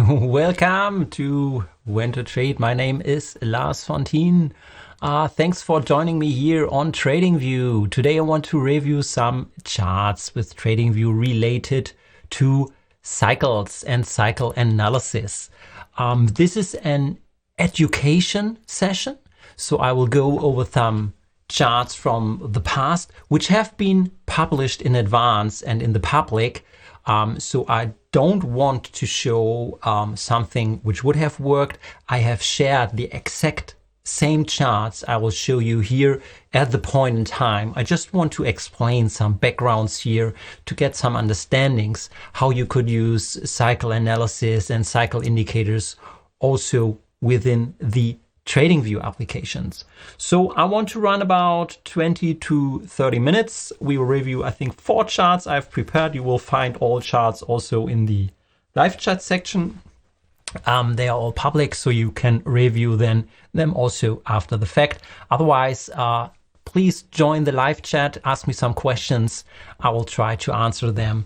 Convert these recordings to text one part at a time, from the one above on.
Welcome to When to Trade. My name is Lars Fontin. Thanks for joining me here on TradingView. Today I want to review some charts with TradingView related to cycles and cycle analysis. This is an education session, so I will go over some charts from the past which have been published in advance and in the public. So I don't want to show something which would have worked. I have shared the exact same charts I will show you here at the point in time. I just want to explain some backgrounds here to get some understandings how you could use cycle analysis and cycle indicators also within the TradingView applications. So I want to run about 20 to 30 minutes. We will review, I think, 4 charts I've prepared. You will find all charts also in the live chat section. They are all public, so you can review them also after the fact. Otherwise, please join the live chat, ask me some questions. I will try to answer them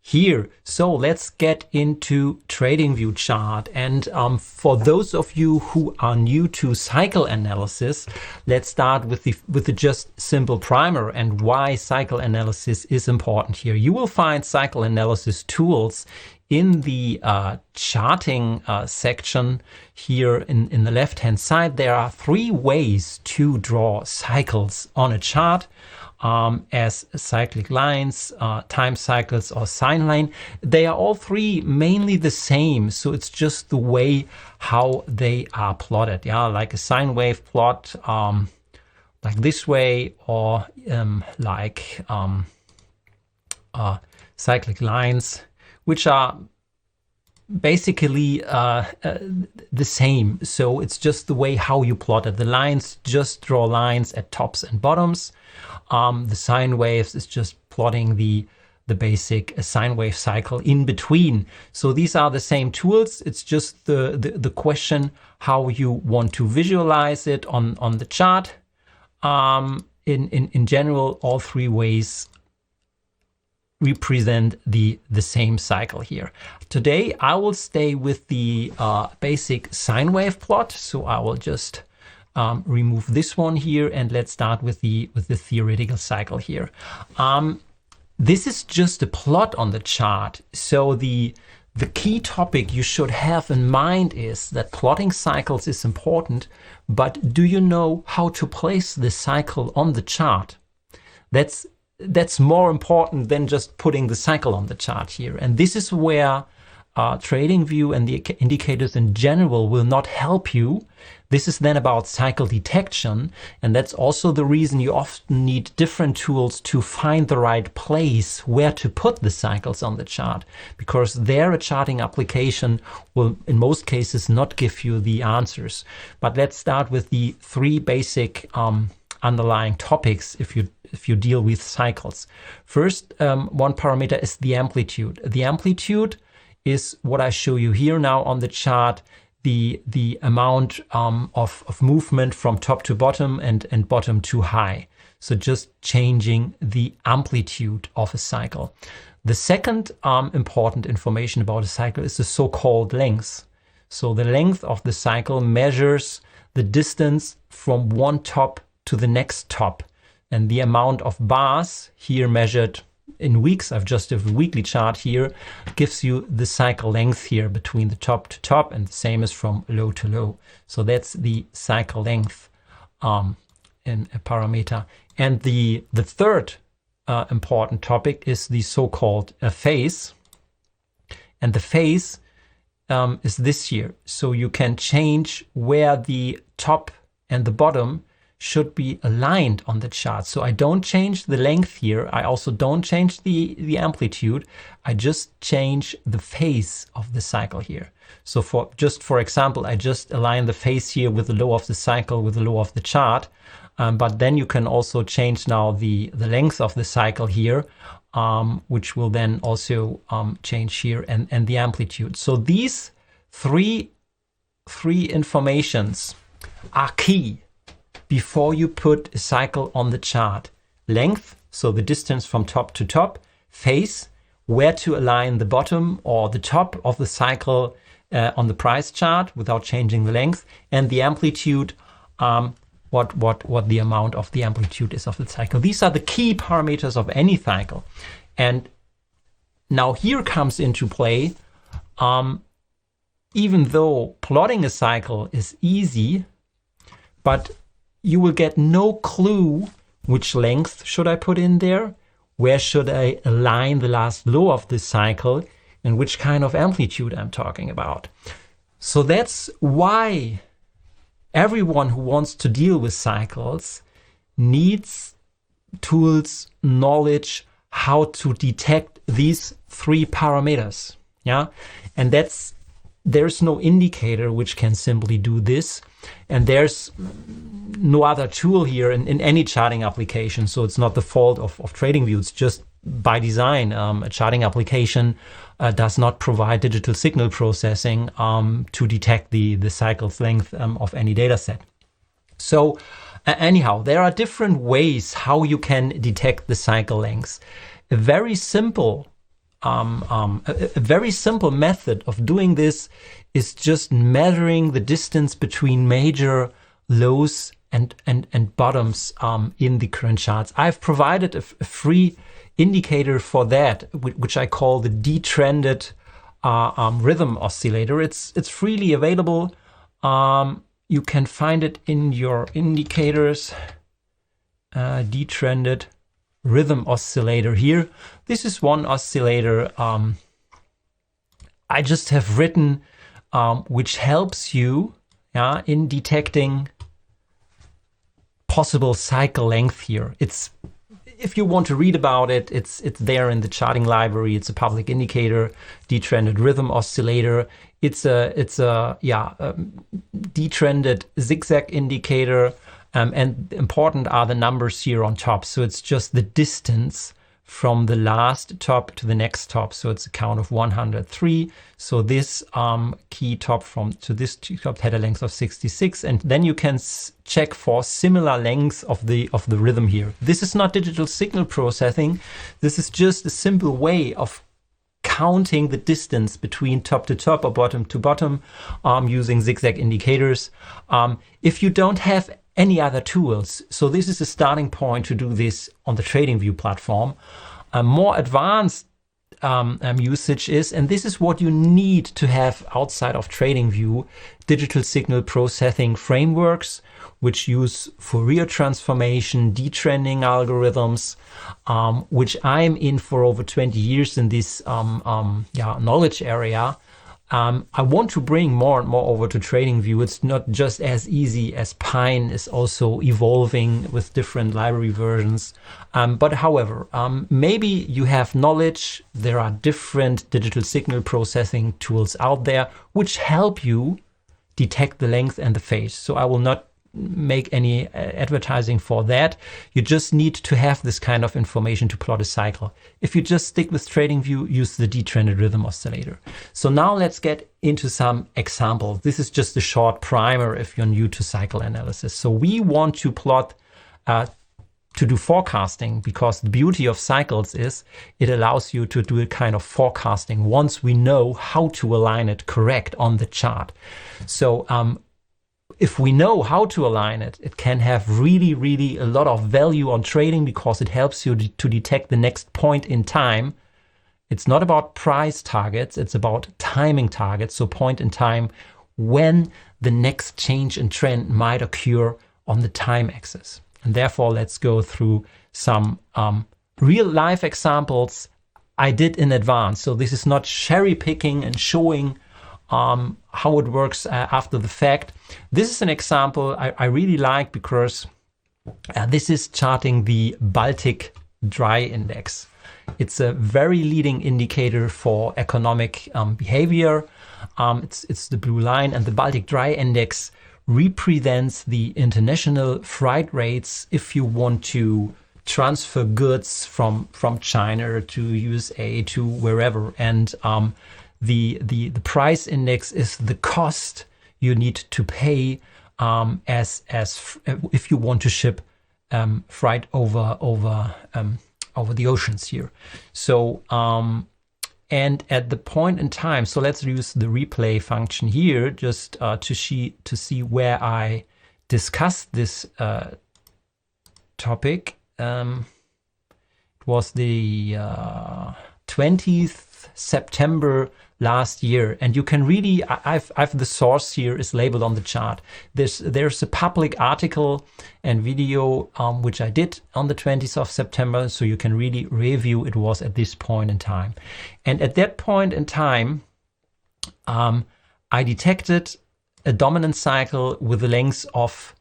here. So let's get into TradingView chart. And for those of you who are new to cycle analysis, let's start with the just simple primer and why cycle analysis is important here. You will find cycle analysis tools in the charting section here in the left hand side. There are 3 ways to draw cycles on a chart. As cyclic lines, time cycles, or sine line. They are all 3 mainly the same, so it's just the way how they are plotted. Yeah, like a sine wave plot, like this way, or like cyclic lines, which are basically the same. So it's just the way how you plot it. The lines just draw lines at tops and bottoms. The sine waves is just plotting the basic sine wave cycle in between. So these are the same tools. It's just the question how you want to visualize it on the chart. In general, all 3 ways represent the same cycle here. Today I will stay with the basic sine wave plot. So I will just remove this one here, and let's start with the theoretical cycle here. This is just a plot on the chart. So the key topic you should have in mind is that plotting cycles is important, but do you know how to place the cycle on the chart? That's more important than just putting the cycle on the chart here. And this is where TradingView and the indicators in general will not help you. This is then about cycle detection, and that's also the reason you often need different tools to find the right place where to put the cycles on the chart, because there a charting application will in most cases not give you the answers. But let's start with the 3 basic underlying topics if you deal with cycles. First, one parameter is the amplitude. The amplitude is what I show you here now on the chart, the amount of movement from top to bottom and bottom to high. So just changing the amplitude of a cycle. The second important information about a cycle is the so-called length. So the length of the cycle measures the distance from one top to the next top, and the amount of bars here measured in weeks, I've just a weekly chart here, gives you the cycle length here between the top to top, and the same is from low to low. So that's the cycle length in a parameter. And the third important topic is the so-called phase. And the phase is this here. So you can change where the top and the bottom should be aligned on the chart. So I don't change the length here. I also don't change the amplitude. I just change the phase of the cycle here. So for example, I just align the phase here with the low of the cycle with the low of the chart. But then you can also change now the length of the cycle here, which will then also change here, and the amplitude. So these three informations are key before you put a cycle on the chart. Length, so the distance from top to top. Phase, where to align the bottom or the top of the cycle on the price chart without changing the length, and the amplitude, what the amount of the amplitude is of the cycle. These are the key parameters of any cycle. And now here comes into play, even though plotting a cycle is easy, but you will get no clue which length should I put in there, where should I align the last low of this cycle, and which kind of amplitude I'm talking about. So that's why everyone who wants to deal with cycles needs tools, knowledge, how to detect these three parameters. Yeah, and there's no indicator which can simply do this, and there's no other tool here in any charting application. So it's not the fault of TradingView. It's just by design. A charting application does not provide digital signal processing to detect the cycle's length of any data set. So anyhow, there are different ways how you can detect the cycle lengths. A very simple method of doing this is just measuring the distance between major lows and bottoms in the current charts. I've provided a free indicator for that, which I call the detrended rhythm oscillator. It's freely available. You can find it in your indicators. Detrended rhythm oscillator here. This is one oscillator I just have written, which helps you in detecting possible cycle length here. If you want to read about it, it's there in the charting library. It's a public indicator, detrended rhythm oscillator. It's a detrended zigzag indicator. And important are the numbers here on top. So it's just the distance from the last top to the next top. So it's a count of 103. So this key top to this top had a length of 66. And then you can check for similar lengths of the rhythm here. This is not digital signal processing. This is just a simple way of counting the distance between top to top or bottom to bottom using zigzag indicators. If you don't have any other tools, so this is a starting point to do this on the TradingView platform. A more advanced usage is, and this is what you need to have outside of TradingView, digital signal processing frameworks, which use Fourier transformation, detrending algorithms, which I'm in for over 20 years in this knowledge area. I want to bring more and more over to TradingView. It's not just as easy as Pine is also evolving with different library versions. But however, maybe you have knowledge. There are different digital signal processing tools out there which help you detect the length and the phase. So I will not make any advertising for that. You just need to have this kind of information to plot a cycle. If you just stick with TradingView, use the detrended rhythm oscillator. So now let's get into some examples. This is just a short primer if you're new to cycle analysis. So we want to plot to do forecasting, because the beauty of cycles is it allows you to do a kind of forecasting once we know how to align it correct on the chart. So if we know how to align it, it can have really, really a lot of value on trading, because it helps you to detect the next point in time. It's not about price targets, it's about timing targets, so point in time when the next change in trend might occur on the time axis. And therefore, let's go through some real life examples I did in advance. So this is not cherry picking and showing how it works after the fact. This is an example I really like, because this is charting the Baltic Dry Index. It's a very leading indicator for economic behavior. It's the blue line, and the Baltic Dry Index represents the international freight rates if you want to transfer goods from China to USA to wherever. And the price index is the cost you need to pay as if you want to ship freight over the oceans here. So And at the point in time, so let's use the replay function here just to see where I discussed this topic. It was the 20th September last year, and you can really, I've the source here is labeled on the chart. There's a public article and video which I did on the 20th of September, so you can really review it was at this point in time. And at that point in time, I detected a dominant cycle with a length of,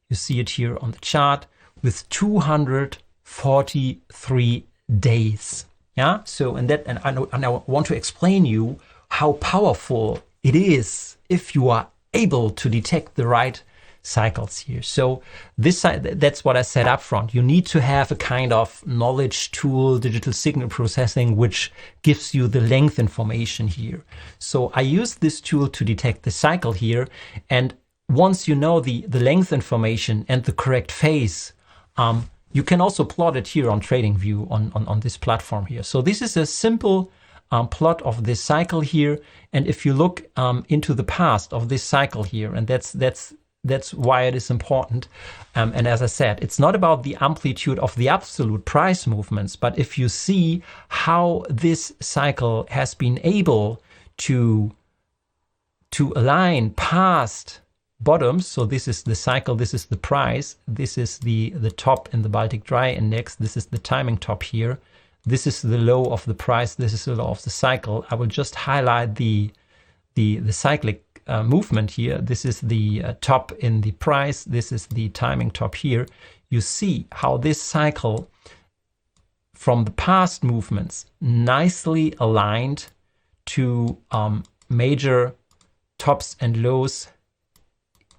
you see it here on the chart, with 243 days. Yeah, so and I want to explain you how powerful it is if you are able to detect the right cycles here. So that's what I said up front. You need to have a kind of knowledge tool, digital signal processing, which gives you the length information here. So I use this tool to detect the cycle here, and once you know the length information and the correct phase, you can also plot it here on TradingView on this platform here. So this is a simple plot of this cycle here. And if you look into the past of this cycle here, and that's why it is important. And as I said, it's not about the amplitude of the absolute price movements, but if you see how this cycle has been able to align past bottoms. So this is the cycle, this is the price, this is the top in the Baltic Dry Index, this is the timing top here, this is the low of the price, this is the low of the cycle. I will just highlight the cyclic movement here. This is the top in the price, this is the timing top here. You see how this cycle from the past movements nicely aligned to major tops and lows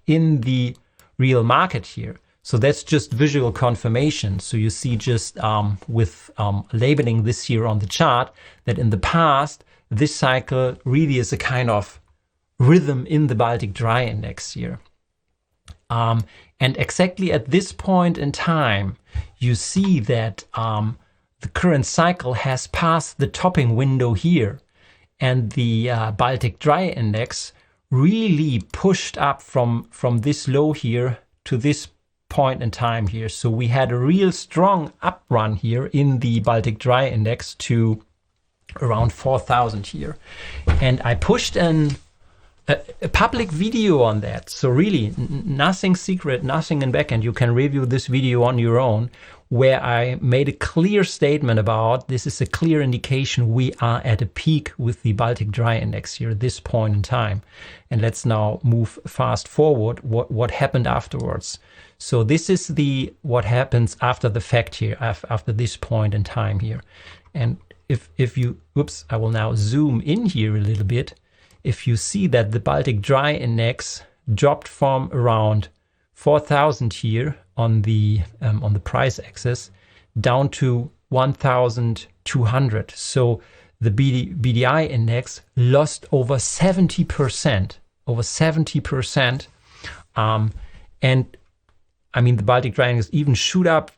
in the real market here. So that's just visual confirmation. So you see just with labeling this here on the chart that in the past, this cycle really is a kind of rhythm in the Baltic Dry Index here. And exactly at this point in time, you see that the current cycle has passed the topping window here, and the Baltic Dry Index really pushed up from this low here to this point in time here. So we had a real strong up run here in the Baltic Dry Index to around 4,000 here. And I pushed a public video on that. So really nothing secret, nothing in backend. You can review this video on your own, where I made a clear statement about this is a clear indication we are at a peak with the Baltic Dry Index here at this point in time. And let's now move fast forward. What happened afterwards? So this is what happens after the fact here, after this point in time here. And if you, I will now zoom in here a little bit. If you see that the Baltic Dry Index dropped from around 4,000 here on the price axis down to 1,200. So the BDI index lost over 70%, and I mean the Baltic Dry Index even shoot up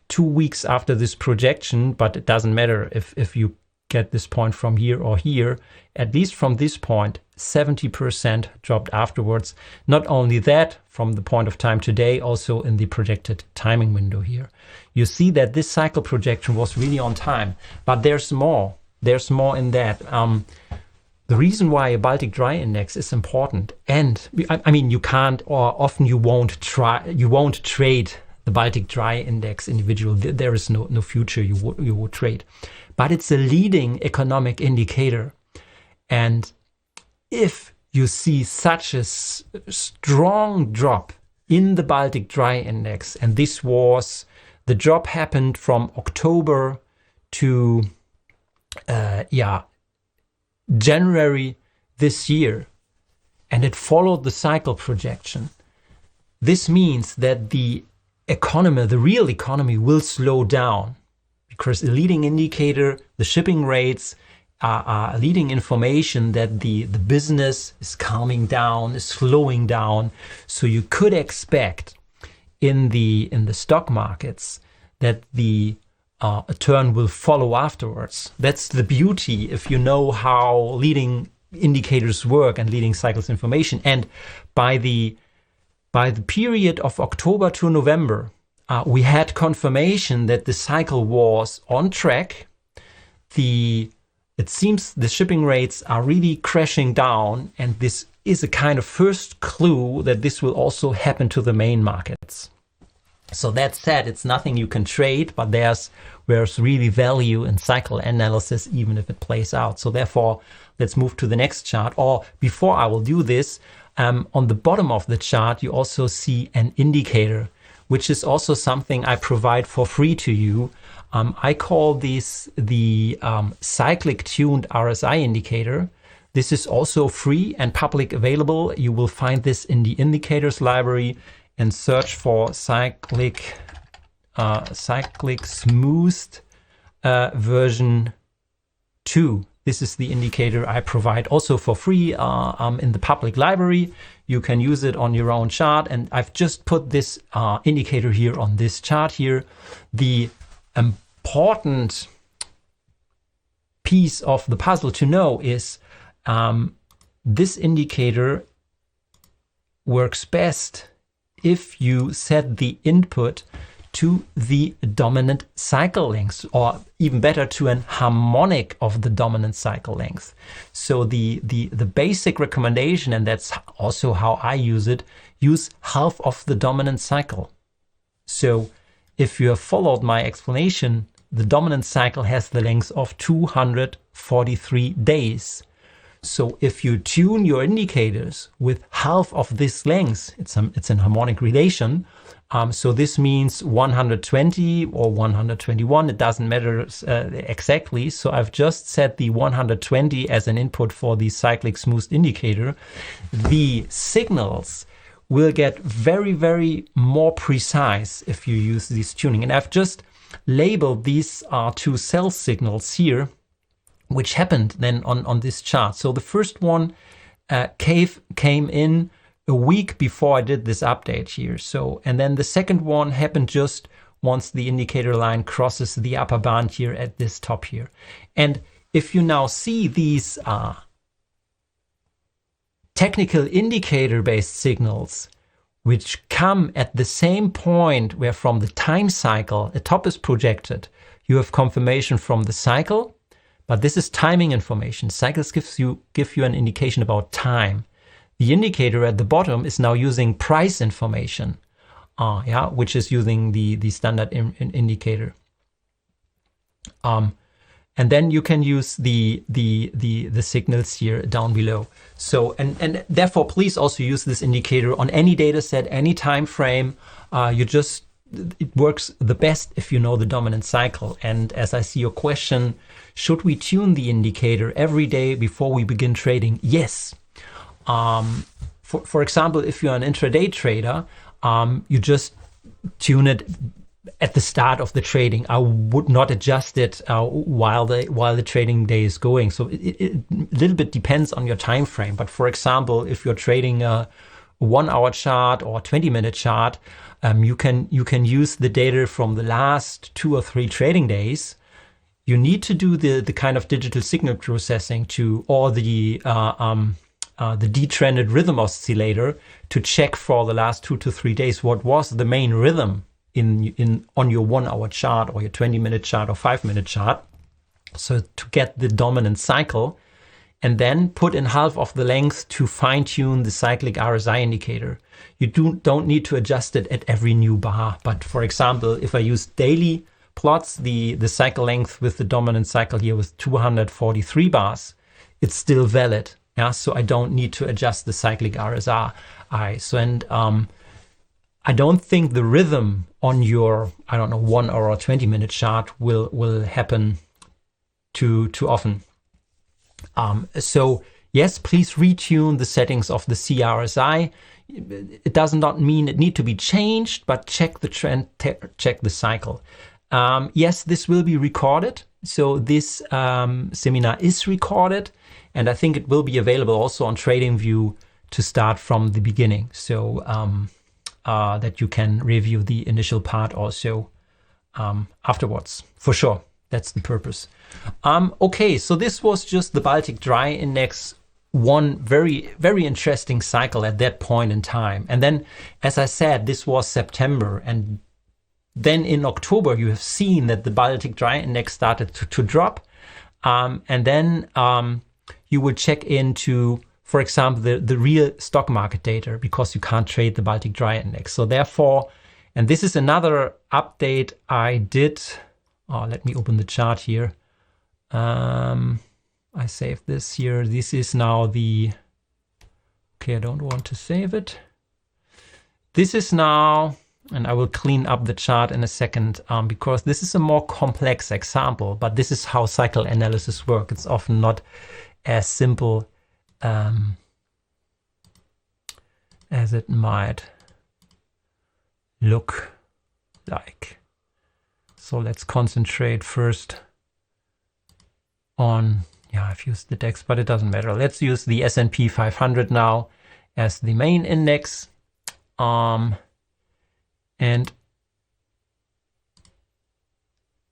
2 weeks after this projection, but it doesn't matter if you get this point from here or here. At least from this point, 70% dropped afterwards. Not only that, from the point of time today, also in the projected timing window here. You see that this cycle projection was really on time, but there's more. There's more in that. The reason why a Baltic Dry Index is important, and I mean you can't, or often you won't trade the Baltic Dry Index individual. There is no future you would trade, but it's a leading economic indicator. And if you see such a strong drop in the Baltic Dry Index, and the drop happened from October to January this year, and it followed the cycle projection. This means that the economy, the real economy, will slow down, because a leading indicator, the shipping rates, are leading information that the business is calming down, is slowing down. So you could expect in the stock markets that the a turn will follow afterwards. That's the beauty if you know how leading indicators work and leading cycles information. And by the period of October to November, we had confirmation that the cycle was on track. It seems the shipping rates are really crashing down, and this is a kind of first clue that this will also happen to the main markets. So that said, it's nothing you can trade, but there's really value in cycle analysis, even if it plays out. So therefore, let's move to the next chart. Or before I will do this, on the bottom of the chart, you also see an indicator, which is also something I provide for free to you. I call this the cyclic tuned RSI indicator. This is also free and public available. You will find this in the indicators library and search for cyclic smoothed version 2. This is the indicator I provide also for free in the public library. You can use it on your own chart, and I've just put this indicator here on this chart here. The important piece of the puzzle to know is this indicator works best if you set the input to the dominant cycle length, or even better, to an harmonic of the dominant cycle length. So the basic recommendation, and that's also how I use it, use half of the dominant cycle. So if you have followed my explanation, the dominant cycle has the length of 243 days. So if you tune your indicators with half of this length, it's in harmonic relation. So this means 120 or 121, it doesn't matter exactly. So I've just set the 120 as an input for the cyclic smooth indicator. The signals will get very, very more precise if you use this tuning. And I've just labeled these two sell signals here, which happened then on this chart. So the first one came in a week before I did this update here. So, and then the second one happened just once the indicator line crosses the upper band here at this top here. And if you now see these technical indicator-based signals, which come at the same point where from the time cycle a top is projected, you have confirmation from the cycle, but this is timing information. Cycles give you an indication about time. The indicator at the bottom is now using price information, which is using the standard indicator. And then you can use the signals here down below. So and therefore, please also use this indicator on any data set, any time frame. It works the best if you know the dominant cycle. And as I see your question, should we tune the indicator every day before we begin trading? Yes. For example, if you're an intraday trader, you just tune it at the start of the trading. I would not adjust it while the trading day is going. So it a little bit depends on your time frame. But for example, if you're trading a 1 hour chart or 20-minute chart, you can use the data from the last 2 or 3 trading days. You need to do the kind of digital signal processing or the detrended rhythm oscillator to check for the last 2 to 3 days what was the main rhythm on your 1 hour chart or your 20-minute chart or 5-minute chart. So to get the dominant cycle, and then put in half of the length to fine tune the cyclic RSI indicator. You don't need to adjust it at every new bar. But for example, if I use daily plots, the cycle length with the dominant cycle here with 243 bars, it's still valid. Yeah, so I don't need to adjust the cyclic RSI. I don't think the rhythm on your 1 hour or 20-minute chart will happen too often. So yes, please retune the settings of the CRSI. It does not mean it need to be changed, but check the trend, check the cycle. Yes, this will be recorded. So this seminar is recorded, and I think it will be available also on TradingView to start from the beginning. So that you can review the initial part also afterwards, for sure. That's the purpose. Okay, so this was just the Baltic Dry Index, one very, very interesting cycle at that point in time. And then, as I said, this was September. And then in October, you have seen that the Baltic Dry Index started to drop. And then you would check into, for example, the real stock market data, because you can't trade the Baltic Dry Index. So therefore, and this is another update I did. Let me open the chart here. I saved this here. This is now the, okay, I don't want to save it. This is now, and I will clean up the chart in a second, because this is a more complex example, but this is how cycle analysis works. It's often not as simple as it might look like. So let's concentrate first on, I've used the DAX, but it doesn't matter. Let's use the S&P 500 now as the main index. And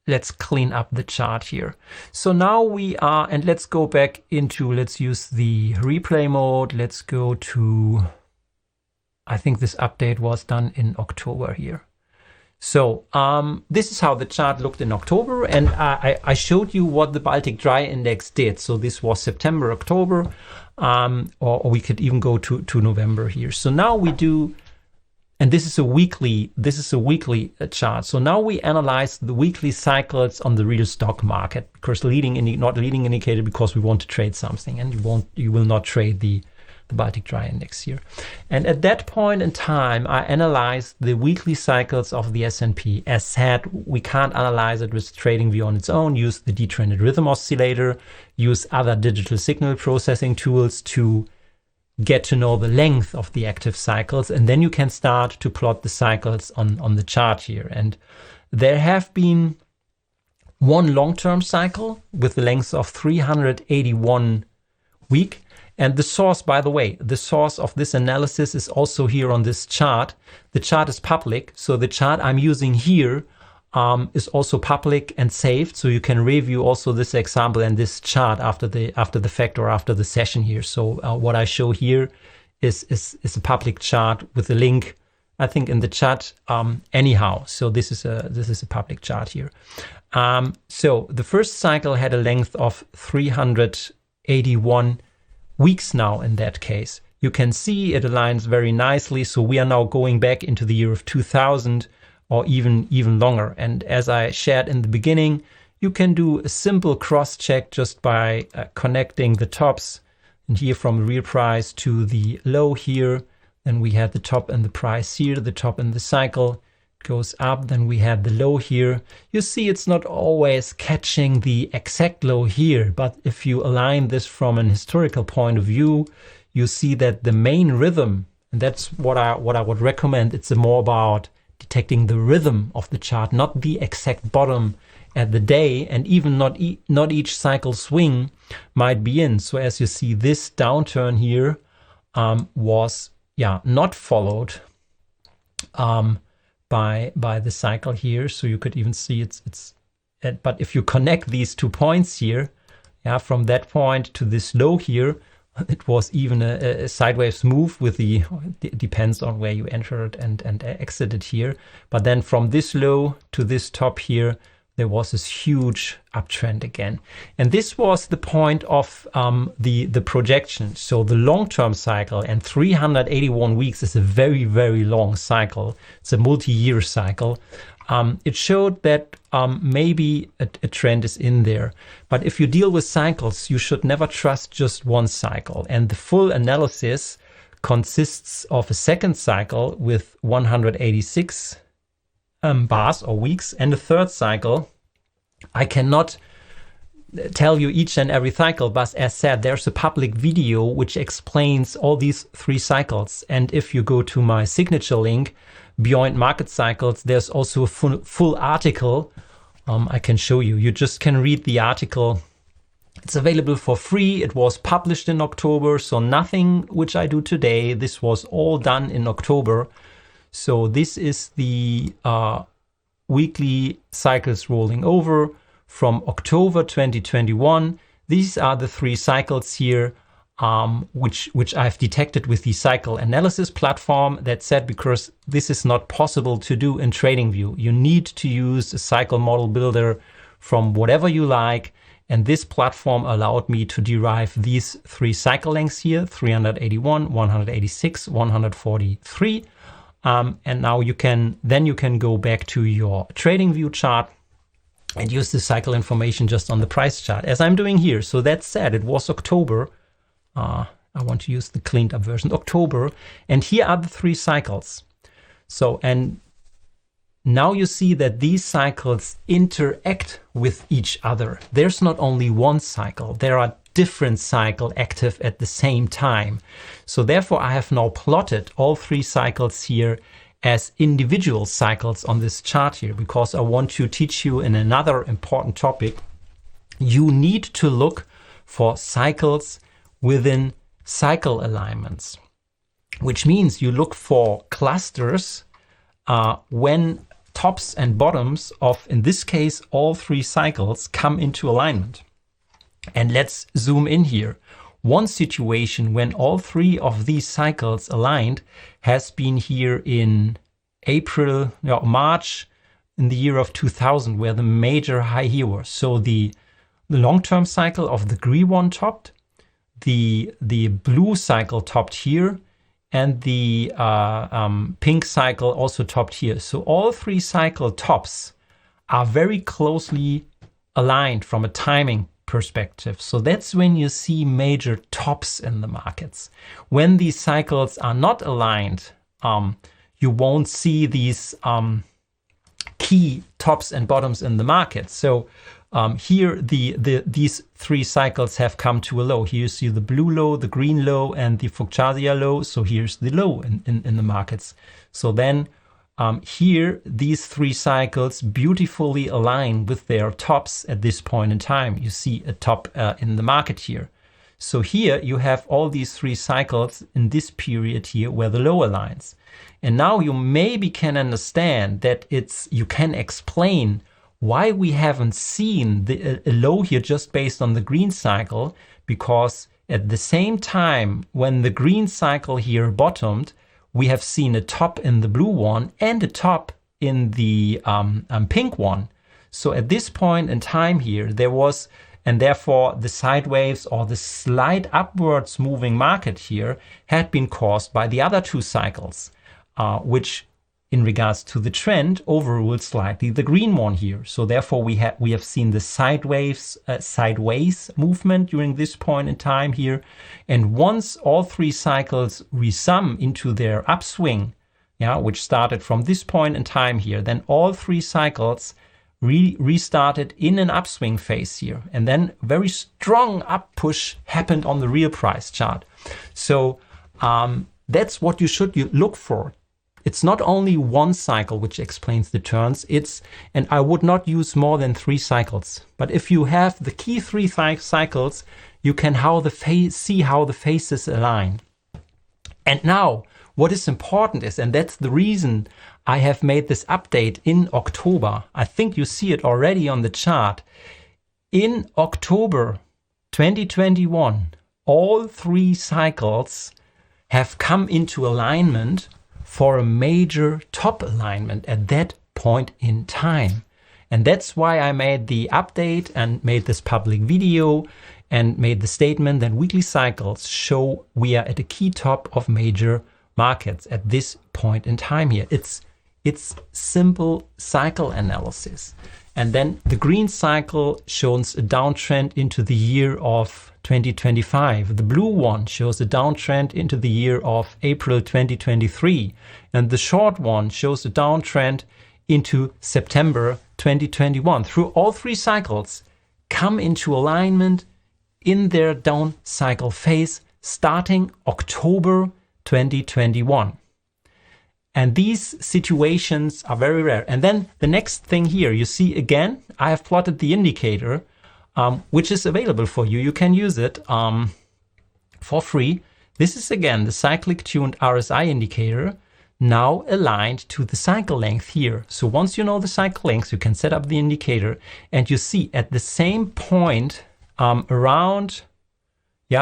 let's clean up the chart here. So now we are, and let's go back into, let's use the replay mode. Let's go to, I think this update was done in October here. So this is how the chart looked in October, and I showed you what the Baltic Dry Index did. So this was September, October, or we could even go to November here. So now we do, and this is a weekly chart. So now we analyze the weekly cycles on the real stock market, because not leading indicator, because we want to trade something, and you will not trade the Baltic Dry Index here. And at that point in time, I analyzed the weekly cycles of the S&P. As said, we can't analyze it with TradingView on its own. Use the detrended rhythm oscillator, use other digital signal processing tools to get to know the length of the active cycles, and then you can start to plot the cycles on the chart here. And there have been one long-term cycle with the length of 381 weeks. And the source, by the way, the source of this analysis is also here on this chart. The chart is public, so the chart I'm using here is also public and saved, so you can review also this example and this chart after the fact or after the session here. So what I show here is a public chart with a link, I think, in the chat anyhow. So this is a public chart here. So the first cycle had a length of 381 weeks now. In that case, you can see it aligns very nicely. So we are now going back into the year of 2000 or even longer. And as I shared in the beginning, you can do a simple cross check just by connecting the tops, and here from real price to the low here. Then we had the top and the price here, the top in the cycle goes up, then we had the low here. You see it's not always catching the exact low here, but if you align this from an historical point of view, you see that the main rhythm, and that's what I would recommend, it's more about detecting the rhythm of the chart, not the exact bottom at the day, and even not each cycle swing might be in. So as you see, this downturn here was not followed by the cycle here. So you could even see but if you connect these 2 points here, from that point to this low here, it was even a sideways move with depends on where you entered and exited here. But then from this low to this top here, there was this huge uptrend again. And this was the point of the projection. So the long-term cycle, and 381 weeks is a very, very long cycle. It's a multi-year cycle. It showed that maybe a trend is in there. But if you deal with cycles, you should never trust just one cycle. And the full analysis consists of a second cycle with 186 bars or weeks, and the third cycle. I cannot tell you each and every cycle, but as said, there's a public video which explains all these 3 cycles. And if you go to my signature link, Beyond Market Cycles, there's also a full article I can show you. You just can read the article. It's available for free. It was published in October, so nothing which I do today. This was all done in October. So this is the weekly cycles rolling over from October 2021. These are the 3 cycles here, which I've detected with the cycle analysis platform. That said, because this is not possible to do in TradingView, you need to use a cycle model builder from whatever you like. And this platform allowed me to derive these 3 cycle lengths here, 381, 186, 143. And now you can go back to your TradingView chart and use the cycle information just on the price chart, as I'm doing here. So that said, it was October. I want to use the cleaned up version, October. And here are the 3 cycles. So, and now you see that these cycles interact with each other. There's not only one cycle, there are different cycles active at the same time. So therefore I have now plotted all 3 cycles here as individual cycles on this chart here, because I want to teach you in another important topic. You need to look for cycles within cycle alignments, which means you look for clusters when tops and bottoms of, in this case, all 3 cycles come into alignment. And let's zoom in here. One situation when all 3 of these cycles aligned has been here in March in the year of 2000, where the major high here was. So the long-term cycle of the green one topped, the blue cycle topped here, and the pink cycle also topped here. So all 3 cycle tops are very closely aligned from a timing perspective. So that's when you see major tops in the markets. When these cycles are not aligned, you won't see these key tops and bottoms in the market. So here these 3 cycles have come to a low. Here you see the blue low, the green low, and the Fuchsia low. So here's the low in the markets. So then here these 3 cycles beautifully align with their tops at this point in time. You see a top in the market here. So here you have all these 3 cycles in this period here where the low aligns. And now you maybe can understand that you can explain why we haven't seen a low here just based on the green cycle, because at the same time when the green cycle here bottomed, we have seen a top in the blue one and a top in the pink one. So at this point in time here, there was, and therefore the sideways or the slight upwards moving market here had been caused by the other 2 cycles, which in regards to the trend overruled slightly the green one here. So therefore we have seen the sideways movement during this point in time here. And once all 3 cycles resum into their upswing, which started from this point in time here, then all 3 cycles restarted in an upswing phase here. And then very strong up push happened on the real price chart. So that's what you should look for. It's not only one cycle which explains the turns, and I would not use more than 3 cycles. But if you have the key 3 cycles, you can see how the phases align. And now, what is important is, and that's the reason I have made this update in October. I think you see it already on the chart. In October 2021, all 3 cycles have come into alignment for a major top alignment at that point in time. And that's why I made the update and made this public video and made the statement that weekly cycles show we are at a key top of major markets at this point in time here. It's simple cycle analysis. And then the green cycle shows a downtrend into the year of 2025. The blue one shows a downtrend into the year of April 2023. And the short one shows a downtrend into September 2021. Through all 3 cycles come into alignment in their down cycle phase starting October 2021. And these situations are very rare. And then the next thing here, you see again, I have plotted the indicator, which is available for you. You can use it for free. This is again the cyclic tuned RSI indicator. now aligned to the cycle length here. So once you know the cycle length, you can set up the indicator, and you see at the same point around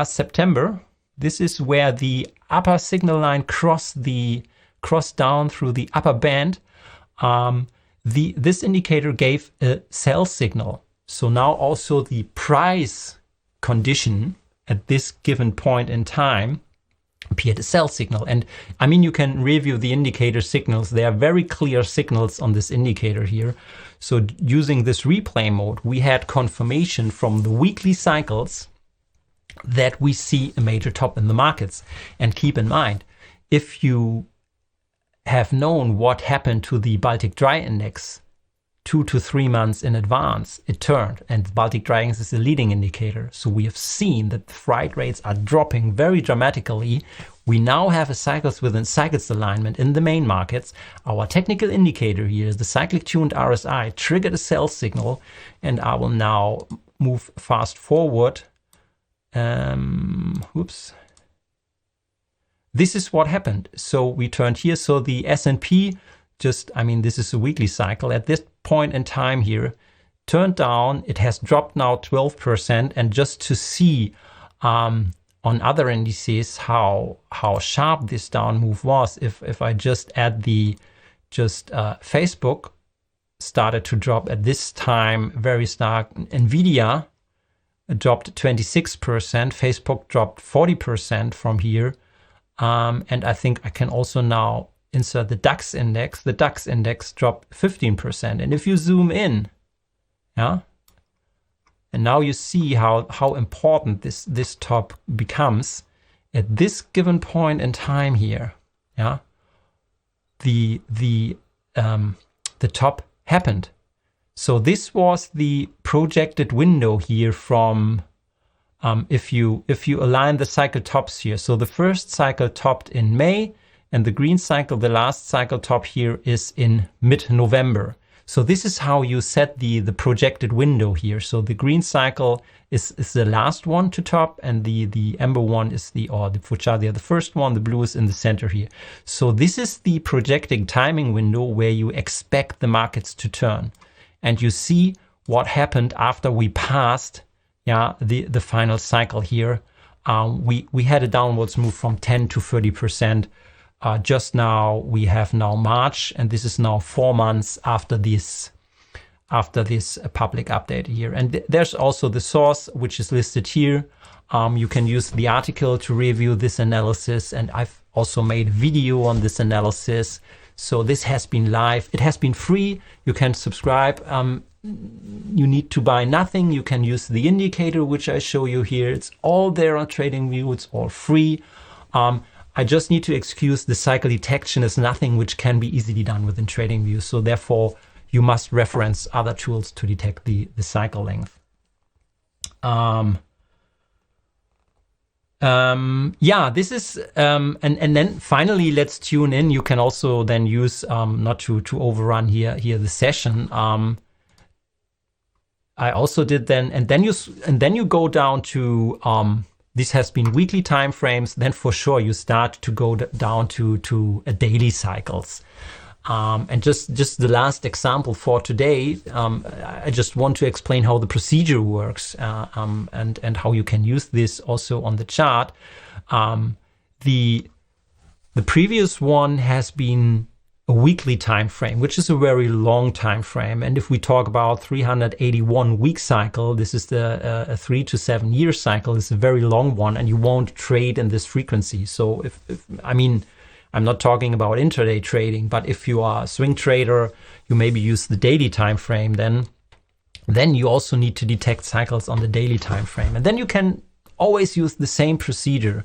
September, this is where the upper signal line crossed down through the upper band. This indicator gave a sell signal. So now also the price condition at this given point in time appeared a sell signal. And I mean, you can review the indicator signals. There are very clear signals on this indicator here. So using this replay mode, we had confirmation from the weekly cycles that we see a major top in the markets. And keep in mind, if you have known what happened to the Baltic Dry Index 2 to 3 months in advance, it turned, and the Baltic Dry Index is a leading indicator. So we have seen that the freight rates are dropping very dramatically. We now have a cycles within cycles alignment in the main markets. Our technical indicator here is the cyclic tuned RSI triggered a sell signal, and I will now move fast forward. This is what happened. So we turned here. So the S&P this is a weekly cycle. At this point in time here, turned down. It has dropped now 12%. And just to see on other indices how sharp this down move was, if I just add Facebook started to drop at this time very stark. Nvidia dropped 26%. Facebook dropped 40% from here. And I think I can also now insert the DAX index. The DAX index dropped 15%. And if you zoom in, and now you see how important this top becomes at this given point in time here. The top happened. So this was the projected window here from if you align the cycle tops here. So the first cycle topped in May, and the green cycle, the last cycle top here, is in mid-November. So this is how you set the projected window here. So the green cycle is the last one to top, and the amber one is the fuchsia, the first one. The blue is in the center here. So this is the projecting timing window where you expect the markets to turn. And you see what happened after we passed the final cycle here. We had a downwards move from 10 to 30%. Just now we have now March, and this is now 4 months after this public update here. And there's also the source, which is listed here. You can use the article to review this analysis, and I've also made a video on this analysis. So this has been live. It has been free. You can subscribe. You need to buy nothing. You can use the indicator, which I show you here. It's all there on TradingView. It's all free. I just need to excuse the cycle detection is nothing which can be easily done within TradingView. So therefore, you must reference other tools to detect the cycle length. This is, and then finally, let's tune in. You can also then use, not to overrun here the session. I also did then, and then you go down to, this has been weekly time frames. Then for sure you start to go down to a daily cycles. And just the last example for today, I just want to explain how the procedure works, and how you can use this also on the chart. The previous one has been a weekly time frame, which is a very long time frame. And if we talk about 381 week cycle, this is a 3 to 7 year cycle. It's a very long one, and you won't trade in this frequency. So I'm not talking about intraday trading, but if you are a swing trader, you maybe use the daily time frame. Then you also need to detect cycles on the daily time frame, and then you can always use the same procedure.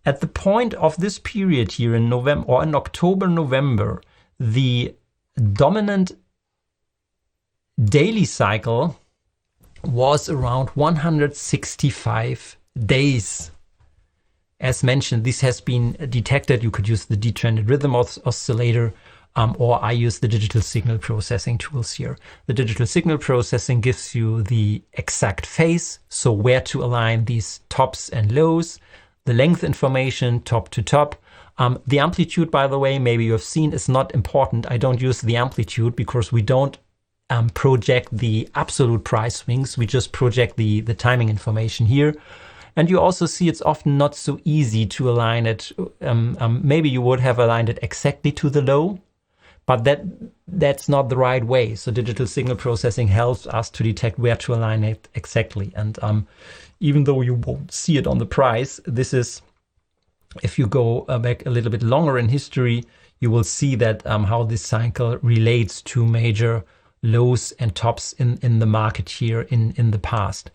At the point of this period here in November or in October, November, the dominant daily cycle was around 165 days. As mentioned, this has been detected. You could use the detrended rhythm oscillator, or I use the digital signal processing tools here. The digital signal processing gives you the exact phase, so where to align these tops and lows, the length information top to top, The amplitude, by the way, maybe you have seen, is not important. I don't use the amplitude because we don't project the absolute price swings. We just project the timing information here. And you also see it's often not so easy to align it. Maybe you would have aligned it exactly to the low, but that's not the right way. So digital signal processing helps us to detect where to align it exactly. And even though you won't see it on the price, this is, if you go back a little bit longer in history, you will see that how this cycle relates to major lows and tops in the market here in the past.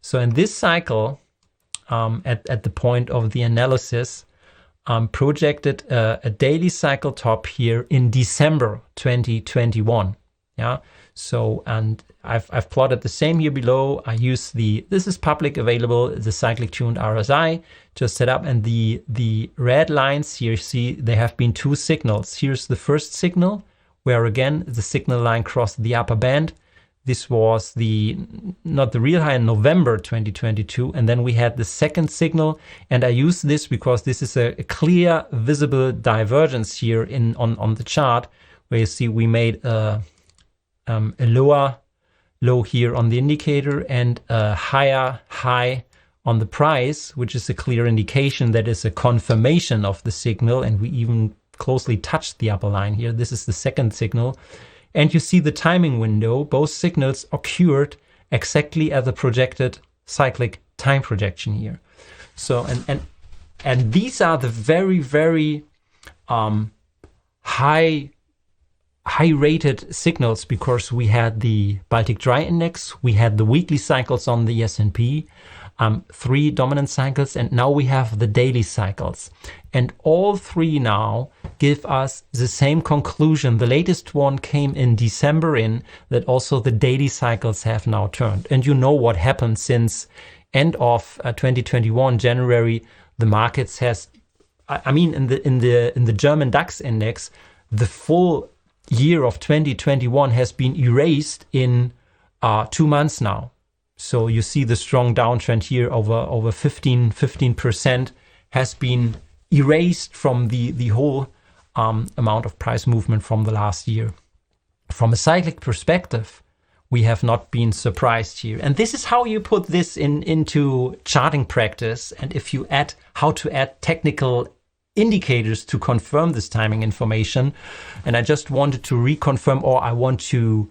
So in this cycle, at the point of the analysis, projected a daily cycle top here in December 2021. Yeah. So, and I've plotted the same here below. I use this is public available, the cyclic tuned RSI just set up, and the red lines here, see, they have been two signals. Here's the first signal, where again the signal line crossed the upper band. This was not the real high in November 2022. And then we had the second signal. And I use this because this is a clear visible divergence here on the chart, where you see we made a lower low here on the indicator and a higher high on the price, which is a clear indication that is a confirmation of the signal. And we even closely touched the upper line here. This is the second signal. And you see the timing window, both signals occurred exactly as a projected cyclic time projection here. So, and these are the very, very high rated signals, because we had the Baltic Dry Index, we had the weekly cycles on the S&P, 3 dominant cycles, and now we have the daily cycles. And all 3 now give us the same conclusion. The latest one came in December that also the daily cycles have now turned. And you know what happened since end of 2021, January, the markets has, I mean, in the German DAX index, the full year of 2021 has been erased in 2 months now. So you see the strong downtrend here over 15% has been erased from the whole amount of price movement from the last year. From a cyclic perspective, we have not been surprised here. And this is how you put this into charting practice. And if you how to add technical indicators to confirm this timing information. And I just wanted to reconfirm, or I want to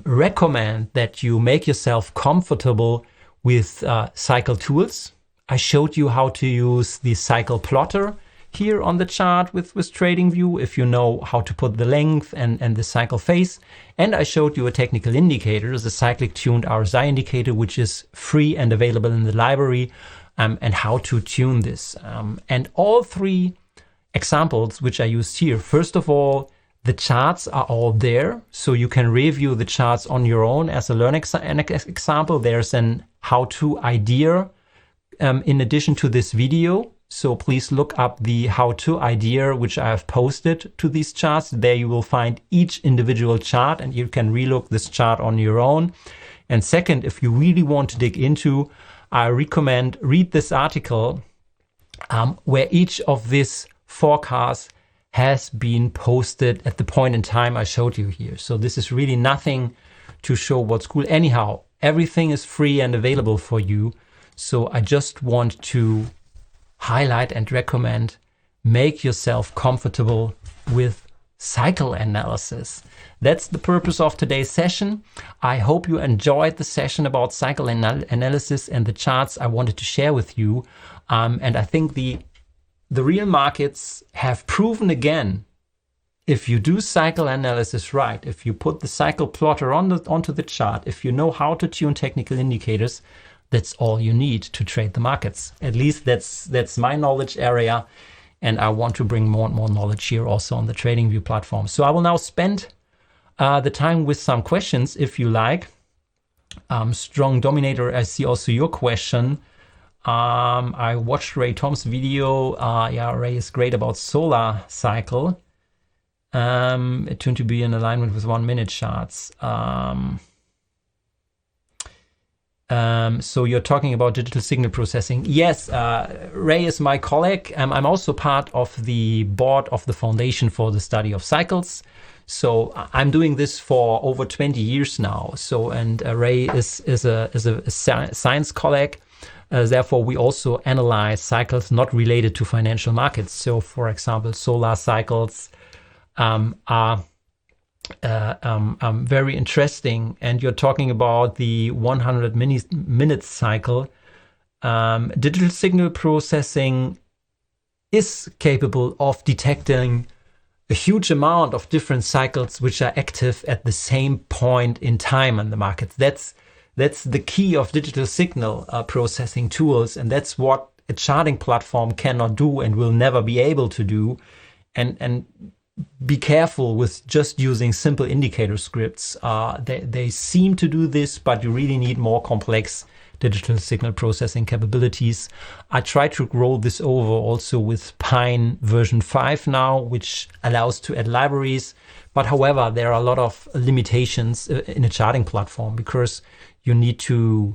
recommend that you make yourself comfortable with cycle tools. I showed you how to use the cycle plotter here on the chart with TradingView, if you know how to put the length and the cycle phase. And I showed you a technical indicator, the cyclic tuned RSI indicator, which is free and available in the library, and how to tune this. And all 3 examples which I used here, first of all, the charts are all there, so you can review the charts on your own. As a learning example, there's an how-to idea in addition to this video. So please look up the how-to idea, which I have posted to these charts. There you will find each individual chart, and you can relook this chart on your own. And second, if you really want to dig into, I recommend read this article where each of these forecasts has been posted at the point in time I showed you here. So this is really nothing to show what's cool. Anyhow, everything is free and available for you. So I just want to highlight and recommend, make yourself comfortable with cycle analysis. That's the purpose of today's session. I hope you enjoyed the session about cycle analysis and the charts I wanted to share with you. And I think the real markets have proven again, if you do cycle analysis right, if you put the cycle plotter onto the chart, if you know how to tune technical indicators, that's all you need to trade the markets. At least that's my knowledge area. And I want to bring more and more knowledge here also on the TradingView platform. So I will now spend the time with some questions, if you like. Strong Dominator, I see also your question. I watched Ray Tom's video. Yeah, Ray is great about solar cycle. It turned to be in alignment with 1 minute charts. So you're talking about digital signal processing. Yes, Ray is my colleague. I'm also part of the board of the Foundation for the Study of Cycles. So I'm doing this for over 20 years now. So, and Ray is a science colleague. Therefore, we also analyze cycles not related to financial markets. So, for example, solar cycles are very interesting. And you're talking about the 100 minute cycle. Digital signal processing is capable of detecting a huge amount of different cycles which are active at the same point in time on the market. That's the key of digital signal processing tools, and that's what a charting platform cannot do and will never be able to do. And be careful with just using simple indicator scripts. They seem to do this, but you really need more complex digital signal processing capabilities. I try to roll this over also with Pine version 5 now, which allows to add libraries. But however, there are a lot of limitations in a charting platform because you need to,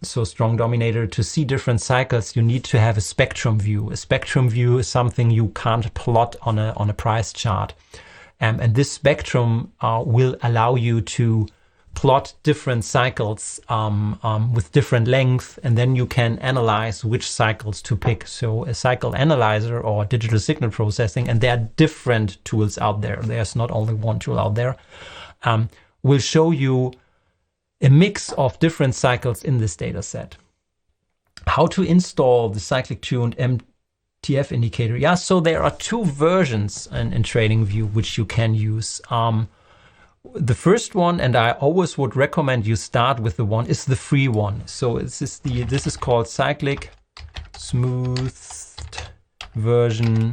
so strong dominator, to see different cycles, you need to have a spectrum view. A spectrum view is something you can't plot on a price chart. And this spectrum will allow you to plot different cycles with different length, and then you can analyze which cycles to pick. So a cycle analyzer or digital signal processing, and there are different tools out there. There's not only one tool out there, will show you a mix of different cycles in this data set. How to install the cyclic tuned MTF indicator? Yeah, so there are two versions in TradingView which you can use. The first one, and I always would recommend you start with the one, is the free one. So this is called cyclic smoothed version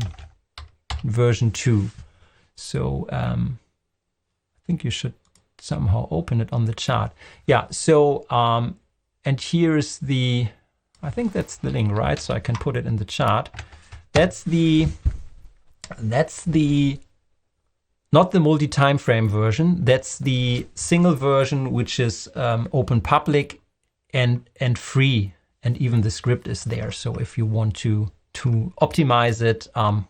2. So I think you should somehow open it on the chart. Yeah, so and here's the, I think that's the link, right? So I can put it in the chart. That's the not the multi-time frame version. That's the single version, which is open public and free, and even the script is there. So if you want to optimize it,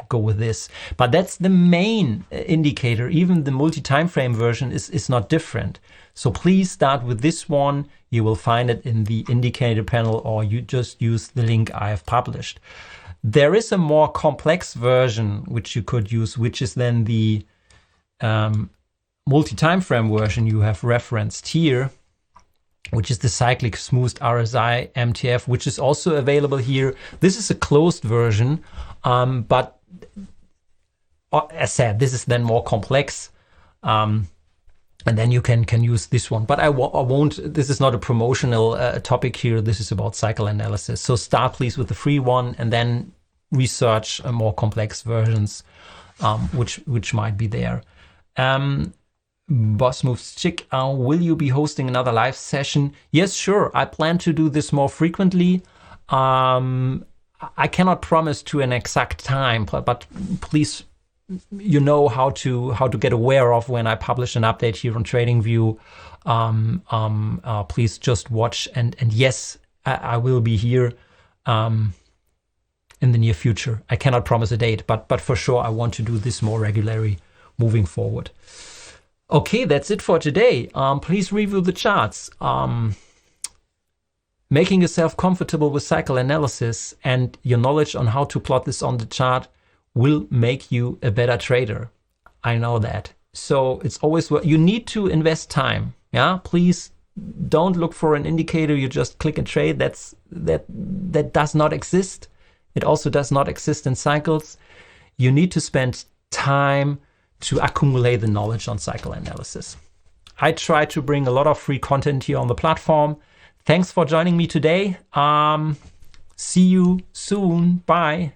go with this. But that's the main indicator. Even the multi-time frame version is not different. So please start with this one. You will find it in the indicator panel, or you just use the link I have published. There is a more complex version which you could use, which is then the multi-time frame version you have referenced here, which is the cyclic smoothed RSI MTF, which is also available here. This is a closed version, but as said, this is then more complex, and then you can use this one. But I won't. This is not a promotional topic here. This is about cycle analysis. So start please with the free one, and then research more complex versions, which might be there. Boss Moves Chick, will you be hosting another live session? Yes, sure. I plan to do this more frequently. I cannot promise to an exact time, but please, you know how to get aware of when I publish an update here on TradingView. Please just watch, and yes, I will be here in the near future. I cannot promise a date, but for sure I want to do this more regularly moving forward. Okay, that's it for today. Please review the charts. Making yourself comfortable with cycle analysis and your knowledge on how to plot this on the chart will make you a better trader. I know that. So it's always, you need to invest time. Yeah, please don't look for an indicator. You just click and trade. That does not exist. It also does not exist in cycles. You need to spend time to accumulate the knowledge on cycle analysis. I try to bring a lot of free content here on the platform. Thanks for joining me today. See you soon. Bye.